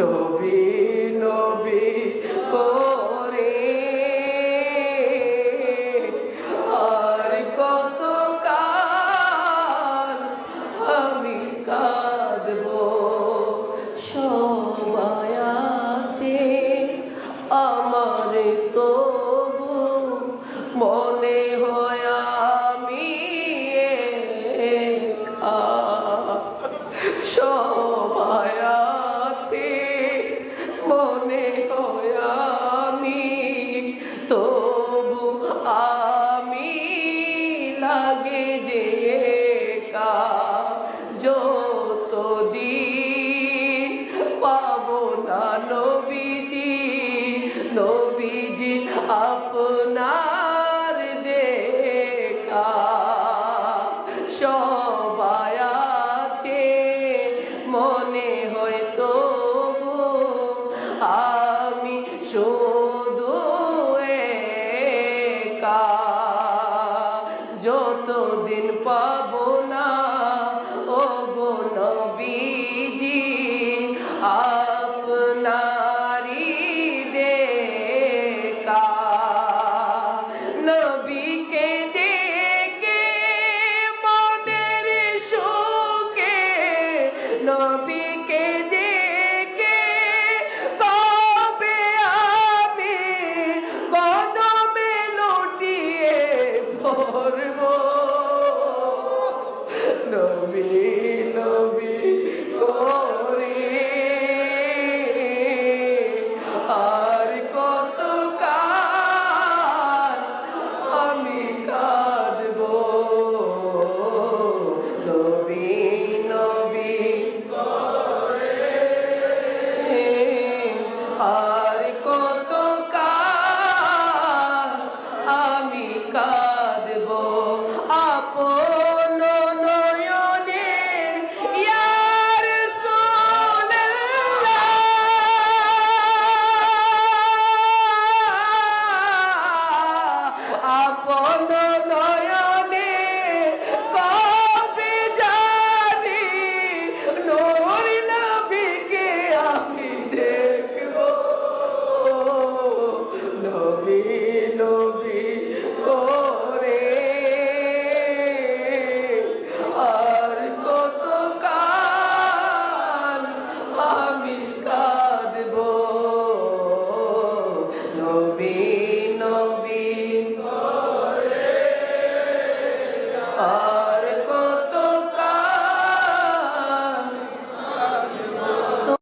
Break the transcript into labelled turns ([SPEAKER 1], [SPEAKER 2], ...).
[SPEAKER 1] নবী নবী করে আর কত কাল আমি কাঁদবো। সবাই আছে আমার তবু মনে হয় আমি একা। সবাই আছে মনে হয় আমি তবু আমি লাগে যে একা। যতদিন পাবো না নবীজি নবীজি আপনার দেখা। সবাই আছে মনে হয় তবু আমি শুধু একা। যতদিন পাবো না ও গো নবীজি আপনারি দেখা। নবীকে দেখে মনের সুখে নবীকে দেখে কবে আমি কদমে লুটিয়ে পড়ব। নবী নবী করে আর কত কাল আমি কাঁদবো। নবী নবী করে আর কত কাল আমি কাঁদবো। আপন নয়নে ইয়া রাসূলুল্লাহ আপন নয়নে কবে জানি নূর নবীকে আমি দেখবো। নবী নবী করে আর কত কাল আমি কাঁদবো। নবী